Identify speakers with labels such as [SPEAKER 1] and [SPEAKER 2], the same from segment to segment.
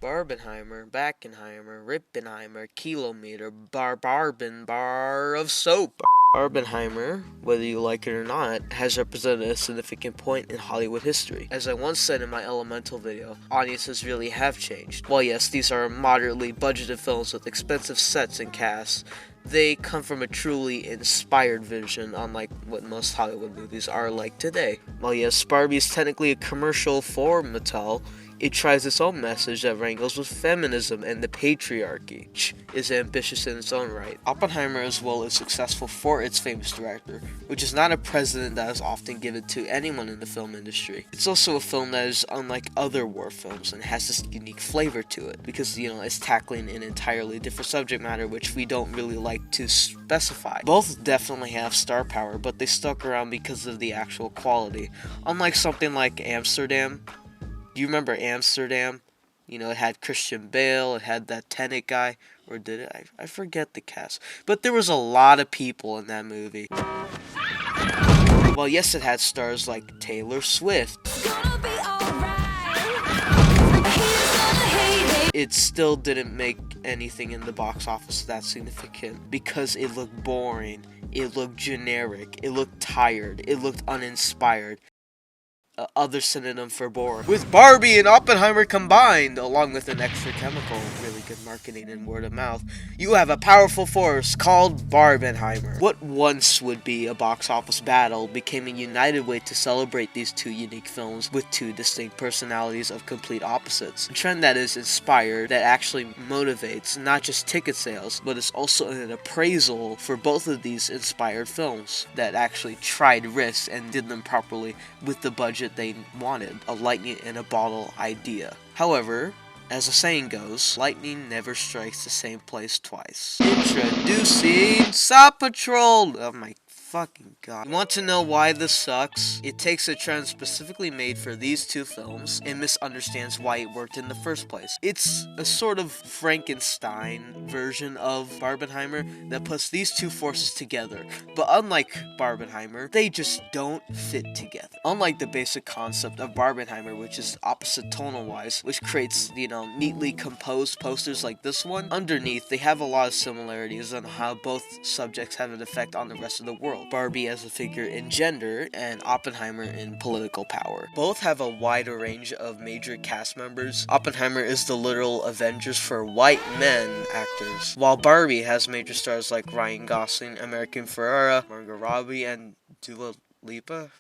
[SPEAKER 1] Barbenheimer, Backenheimer, Rippenheimer, Kilometer, Barbin, bar of soap. Barbenheimer, whether you like it or not, has represented a significant point in Hollywood history. As I once said in my Elemental video, audiences really have changed. While yes, these are moderately budgeted films with expensive sets and casts, they come from a truly inspired vision, unlike what most Hollywood movies are like today. While yes, Barbie is technically a commercial for Mattel, it tries its own message that wrangles with feminism and the patriarchy, which is ambitious in its own right. Oppenheimer as well is successful for its famous director, which is not a precedent that is often given to anyone in the film industry. It's also a film that is unlike other war films and has this unique flavor to it, because, it's tackling an entirely different subject matter which we don't really like to specify. Both definitely have star power, but they stuck around because of the actual quality. Unlike something like Amsterdam. Do you remember Amsterdam? It had Christian Bale, it had that Tenet guy, or did it? I forget the cast. But there was a lot of people in that movie. Well, yes, it had stars like Taylor Swift. It still didn't make anything in the box office that significant because it looked boring, it looked generic, it looked tired, it looked uninspired. Other synonym for boring. With Barbie and Oppenheimer combined, along with an extra chemical, really good marketing and word of mouth, you have a powerful force called Barbenheimer. What once would be a box office battle became a united way to celebrate these two unique films with two distinct personalities of complete opposites. A trend that is inspired, that actually motivates not just ticket sales, but is also an appraisal for both of these inspired films that actually tried risks and did them properly with the budget they wanted, a lightning in a bottle idea. However, as the saying goes, lightning never strikes the same place twice. Introducing Saw Patrol! Oh my fucking god. You want to know why this sucks? It takes a trend specifically made for these two films and misunderstands why it worked in the first place. It's a sort of Frankenstein version of Barbenheimer that puts these two forces together. But unlike Barbenheimer, they just don't fit together. Unlike the basic concept of Barbenheimer, which is opposite tonal-wise, which creates, neatly composed posters like this one, underneath they have a lot of similarities on how both subjects have an effect on the rest of the world. Barbie as a figure in gender, and Oppenheimer in political power. Both have a wider range of major cast members. Oppenheimer is the literal Avengers for white men actors, while Barbie has major stars like Ryan Gosling, American Ferrera, Margot Robbie, and Dua Lipa.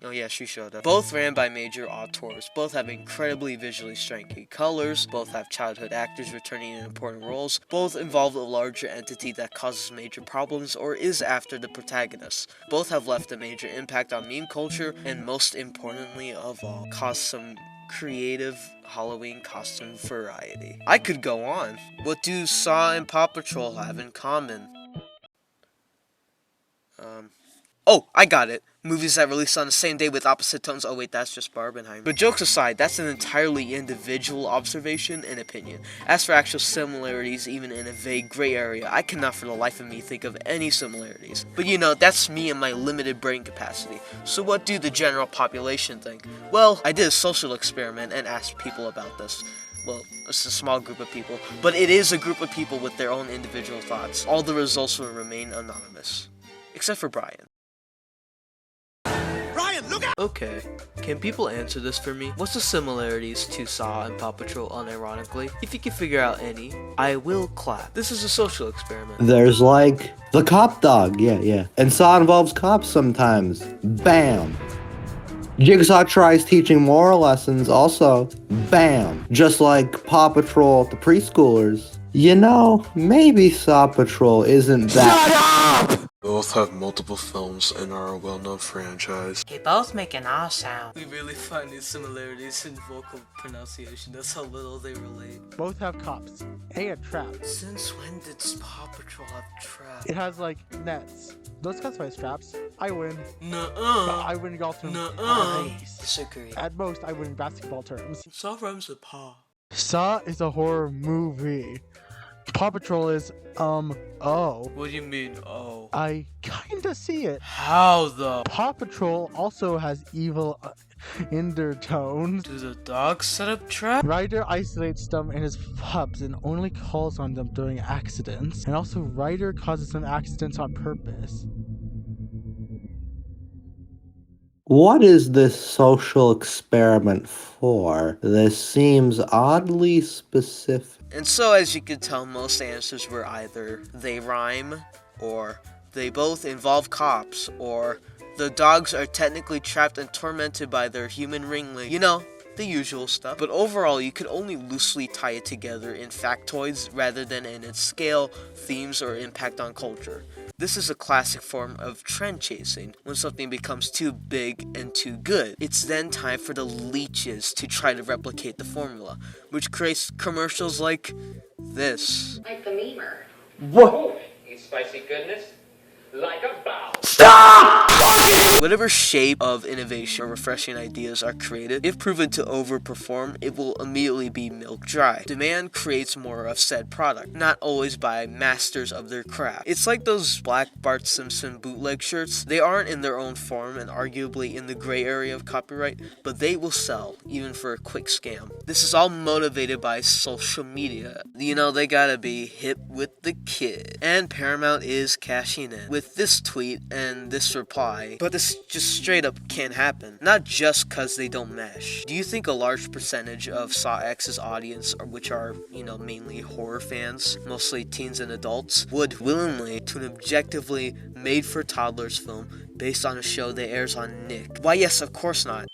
[SPEAKER 1] Oh yeah, she showed up. Both ran by major auteurs. Both have incredibly visually striking colors. Both have childhood actors returning in important roles. Both involve a larger entity that causes major problems or is after the protagonist. Both have left a major impact on meme culture, and most importantly of all, caused some creative Halloween costume variety. I could go on. What do Saw and Paw Patrol have in common? Oh, I got it. Movies that release on the same day with opposite tones. Oh wait, that's just Barbenheimer. But jokes aside, that's an entirely individual observation and opinion. As for actual similarities, even in a vague gray area, I cannot for the life of me think of any similarities. But that's me and my limited brain capacity. So what do the general population think? Well, I did a social experiment and asked people about this. Well, it's a small group of people, but it is a group of people with their own individual thoughts. All the results will remain anonymous. Except for Brian. Okay, can people answer this for me? What's the similarities to Saw and Paw Patrol unironically? If you can figure out any, I will clap. This is a social experiment.
[SPEAKER 2] There's like the cop dog, yeah. And Saw involves cops sometimes. Bam! Jigsaw tries teaching moral lessons also. Bam! Just like Paw Patrol to preschoolers. Maybe Saw Patrol isn't that—
[SPEAKER 1] Shut up! Both have multiple films and are a well-known franchise.
[SPEAKER 3] They both make an ah sound.
[SPEAKER 1] We really find these similarities in vocal pronunciation. That's how little they relate.
[SPEAKER 4] Both have cops and traps.
[SPEAKER 1] Since when did Paw Patrol have traps?
[SPEAKER 4] It has like nets. Those classify as traps. I win.
[SPEAKER 1] Nuh-uh.
[SPEAKER 4] I win in golf terms.
[SPEAKER 1] Nuh-uh. Disagree.
[SPEAKER 4] At most, I win in basketball terms.
[SPEAKER 1] Saw rhymes with paw.
[SPEAKER 4] Saw is a horror movie. Paw Patrol is, oh.
[SPEAKER 1] What do you mean, oh?
[SPEAKER 4] I kinda see it.
[SPEAKER 1] How, though?
[SPEAKER 4] Paw Patrol also has evil in their tones.
[SPEAKER 1] Do the dogs set up traps?
[SPEAKER 4] Ryder isolates them in his pups and only calls on them during accidents. And also, Ryder causes some accidents on purpose.
[SPEAKER 2] What is this social experiment for? This seems oddly specific.
[SPEAKER 1] And so, as you could tell, most answers were either they rhyme, or they both involve cops, or the dogs are technically trapped and tormented by their human ringling. You know, the usual stuff. But overall, you could only loosely tie it together in factoids rather than in its scale, themes, or impact on culture. This is a classic form of trend chasing. When something becomes too big and too good, it's then time for the leeches to try to replicate the formula, which creates commercials like this.
[SPEAKER 5] Like the memer.
[SPEAKER 6] What? You spicy goodness. Like a bow.
[SPEAKER 1] Whatever shape of innovation or refreshing ideas are created, if proven to overperform, it will immediately be milk dry. Demand creates more of said product, not always by masters of their craft. It's like those black Bart Simpson bootleg shirts. They aren't in their own form and arguably in the gray area of copyright, but they will sell, even for a quick scam. This is all motivated by social media. You know, they gotta be hip with the kid. And Paramount is cashing in with this tweet and this reply, but this just straight up can't happen. Not just cause they don't mesh. Do you think a large percentage of Saw X's audience, which are, you know, mainly horror fans, mostly teens and adults, would willingly to an objectively made for toddlers film based on a show that airs on Nick? Why yes, of course not.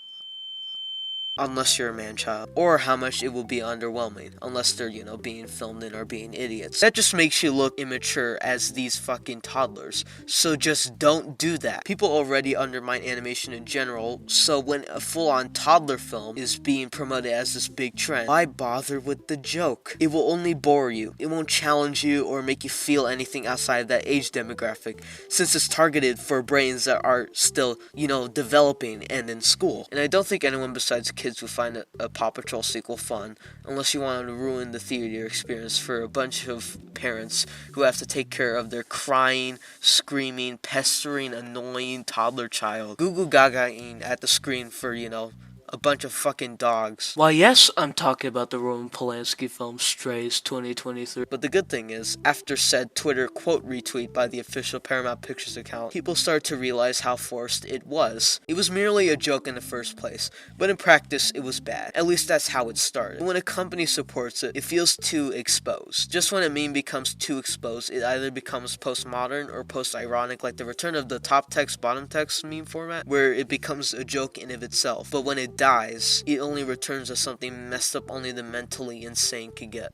[SPEAKER 1] Unless you're a man-child. Or how much it will be underwhelming, unless they're, you know, being filmed in or being idiots. That just makes you look immature as these fucking toddlers. So just don't do that. People already undermine animation in general, so when a full-on toddler film is being promoted as this big trend, why bother with the joke? It will only bore you. It won't challenge you or make you feel anything outside of that age demographic, since it's targeted for brains that are still, you know, developing and in school. And I don't think anyone besides kids would find a Paw Patrol sequel fun, unless you wanted to ruin the theater experience for a bunch of parents who have to take care of their crying, screaming, pestering, annoying toddler child. Goo goo gaga-ing at the screen for, you know, a bunch of fucking dogs. Why, yes, I'm talking about the Roman Polanski film Strays 2023. But the good thing is, after said Twitter quote retweet by the official Paramount Pictures account, people started to realize how forced it was. It was merely a joke in the first place, but in practice, it was bad. At least that's how it started. When a company supports it, it feels too exposed. Just when a meme becomes too exposed, it either becomes postmodern or post-ironic, like the return of the top text, bottom text meme format, where it becomes a joke in of itself. But when it dies, it only returns as something messed up only the mentally insane could get.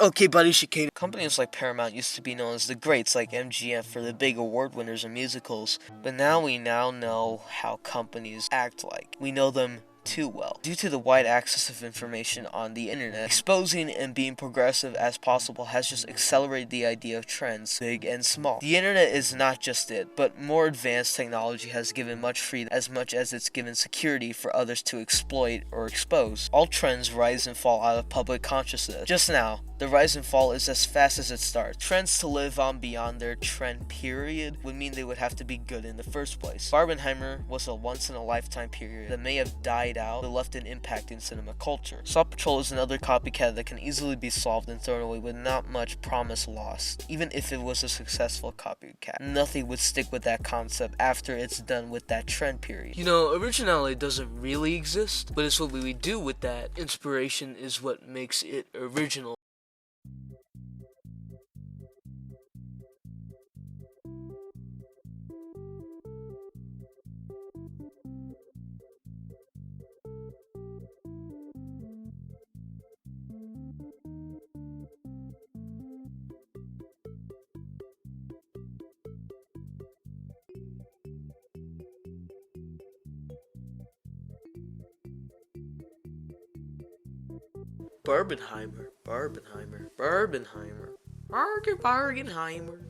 [SPEAKER 1] Okay, buddy, chicane. Companies like Paramount used to be known as the greats, like MGM, for the big award winners in musicals. But now we know how companies act like. We know them too well. Due to the wide access of information on the internet, exposing and being progressive as possible has just accelerated the idea of trends, big and small. The internet is not just it, but more advanced technology has given much freedom as much as it's given security for others to exploit or expose. All trends rise and fall out of public consciousness. Just now, the rise and fall is as fast as it starts. Trends to live on beyond their trend period would mean they would have to be good in the first place. Barbenheimer was a once-in-a-lifetime period that may have died out but left an impact in cinema culture. Saw Patrol is another copycat that can easily be solved and thrown away with not much promise lost. Even if it was a successful copycat, nothing would stick with that concept after it's done with that trend period. You know, originality doesn't really exist, but it's what we do with that. Inspiration is what makes it original. Barbenheimer. Barbenheimer. Barbenheimer. Barbenheimer.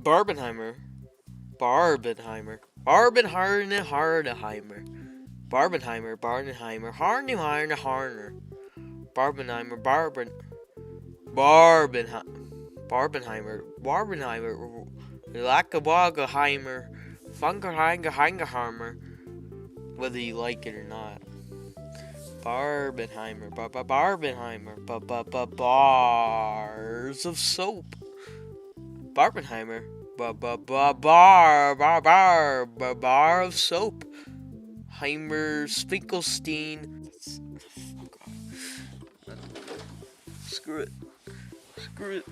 [SPEAKER 1] Barbenheimer. Lackawaggaheimer, Fungerheimer, whether you like it or not. Barbenheimer, Barbenheimer, bars of soap. Barbenheimer, bar of soap. Heimer, Spinkelstein. Fuck off. Screw it.